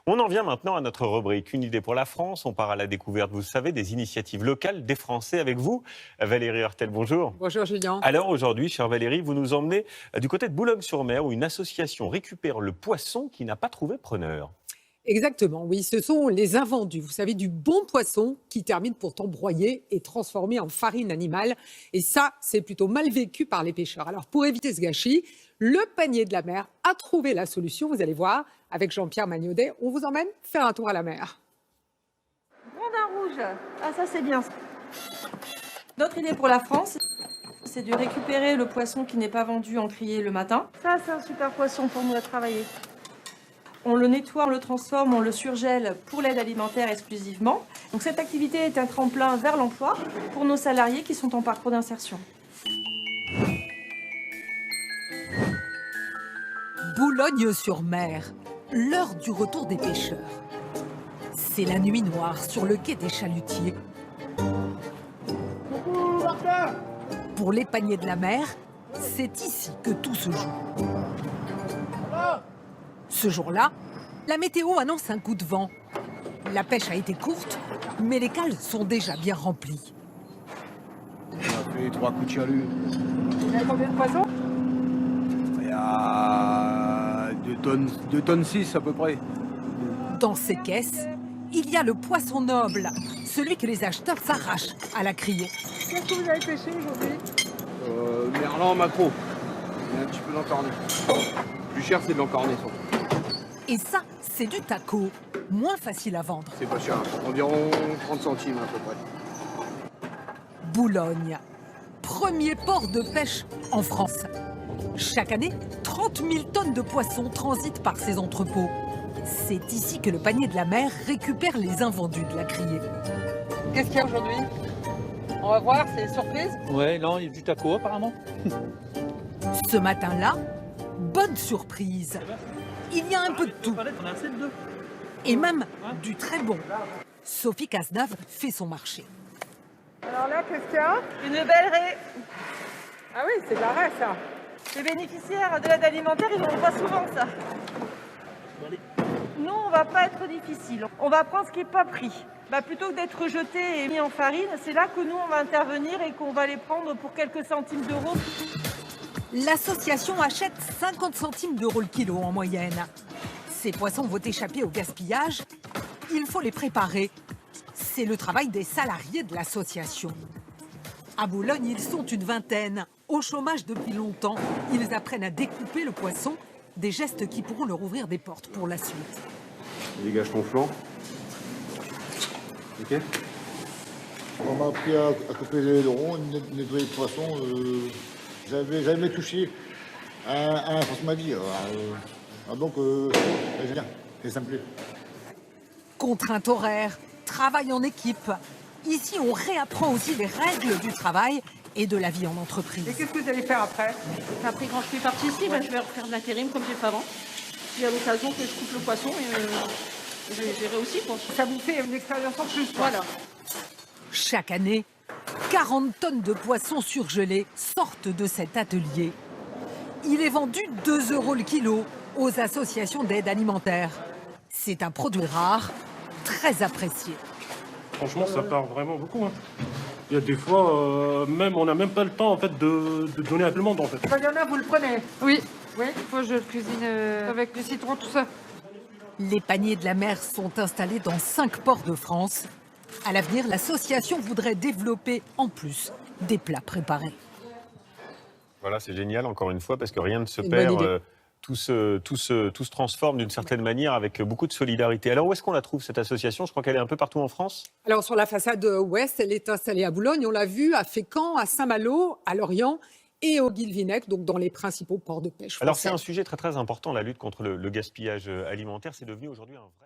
On en vient maintenant à notre rubrique Une idée pour la France. On part à la découverte, vous le savez, des initiatives locales des Français avec vous. Valérie Heurtel, bonjour. Bonjour Julien. Alors aujourd'hui, chère Valérie, vous nous emmenez du côté de Boulogne-sur-Mer où une association récupère le poisson qui n'a pas trouvé preneur. Exactement, oui, ce sont les invendus. Vous savez, du bon poisson qui termine pourtant broyé et transformé en farine animale. Et ça, c'est plutôt mal vécu par les pêcheurs. Alors pour éviter ce gâchis, le panier de la mer a trouvé la solution. Vous allez voir, avec Jean-Pierre Magnaudet, on vous emmène faire un tour à la mer. Rondin rouge, ah ça c'est bien. Notre idée pour la France, c'est de récupérer le poisson qui n'est pas vendu en criée le matin. Ça c'est un super poisson pour nous à travailler. On le nettoie, on le transforme, on le surgèle pour l'aide alimentaire exclusivement. Donc cette activité est un tremplin vers l'emploi pour nos salariés qui sont en parcours d'insertion. Boulogne-sur-Mer, l'heure du retour des pêcheurs. C'est la nuit noire sur le quai des Chalutiers. Pour les paniers de la mer, c'est ici que tout se joue. Ce jour-là, la météo annonce un coup de vent. La pêche a été courte, mais les cales sont déjà bien remplies. On a fait 3 coups de chalut. Il y a combien de poissons? Il y a 2 tonnes 6 à peu près. Dans ces caisses, il y a le poisson noble, celui que les acheteurs s'arrachent à la criée. Qu'est-ce que vous avez pêché aujourd'hui? Merlan, maquereau. Et un petit peu d'encorné. Plus cher, c'est de l'encorné. Et ça, c'est du taco, moins facile à vendre. C'est pas cher, environ 30 centimes à peu près. Boulogne, premier port de pêche en France. Chaque année, 30 000 tonnes de poissons transitent par ces entrepôts. C'est ici que le panier de la mer récupère les invendus de la criée. Qu'est-ce qu'il y a aujourd'hui? On va voir, c'est une surprise. Ouais, là, il y a du taco apparemment. Ce matin-là, bonne surprise. Il y a un peu de tout. Et même du très bon. Sophie Cazeneuve fait son marché. Alors là, qu'est-ce qu'il y a? Une belle raie. Ah oui, c'est de la raie, ça. Les bénéficiaires de l'aide alimentaire, ils en voient souvent ça. Nous, on va pas être difficile. On va prendre ce qui n'est pas pris. Plutôt que d'être jeté et mis en farine, c'est là que nous, on va intervenir et qu'on va les prendre pour quelques centimes d'euros. L'association achète 50 centimes d'euros le kilo en moyenne. Ces poissons vont échapper au gaspillage. Il faut les préparer. C'est le travail des salariés de l'association. À Boulogne, ils sont une vingtaine. Au chômage depuis longtemps, ils apprennent à découper le poisson, des gestes qui pourront leur ouvrir des portes pour la suite. Dégage ton flanc. Ok. On m'a appris à couper les ailerons, nettoyer le poisson. J'avais jamais touché à un poisson de ma vie. Donc, c'est bien, c'est simple. Contrainte horaire, travail en équipe. Ici, on réapprend aussi les règles du travail et de la vie en entreprise. Et qu'est-ce que vous allez faire après? Après, quand je suis partie ici, je vais refaire de l'intérim comme j'ai fait avant. Il y a l'occasion que je coupe le poisson et j'ai réussi. Ça vous fait une expérience en plus, quoi. Voilà. Chaque année, 40 tonnes de poissons surgelés sortent de cet atelier. Il est vendu 2 euros le kilo aux associations d'aide alimentaire. C'est un produit rare, très apprécié. Franchement, ça part vraiment beaucoup. Il y a des fois, même on n'a même pas le temps en fait de donner à tout le monde en fait. Il y en a, vous le prenez? Oui, Oui. moi je le cuisine avec du citron, tout ça. Les paniers de la mer sont installés dans 5 ports de France. À l'avenir, l'association voudrait développer en plus des plats préparés. Voilà, c'est génial encore une fois parce que rien ne se Une bonne perd. idée. Tout se transforme d'une certaine manière avec beaucoup de solidarité. Alors où est-ce qu'on la trouve cette association? Je crois qu'elle est un peu partout en France. Alors sur la façade ouest, elle est installée à Boulogne, on l'a vu, à Fécamp, à Saint-Malo, à Lorient et au Guilvinec, donc dans les principaux ports de pêche Alors français. c'est un sujet très très important, la lutte contre le gaspillage alimentaire. C'est devenu aujourd'hui un vrai...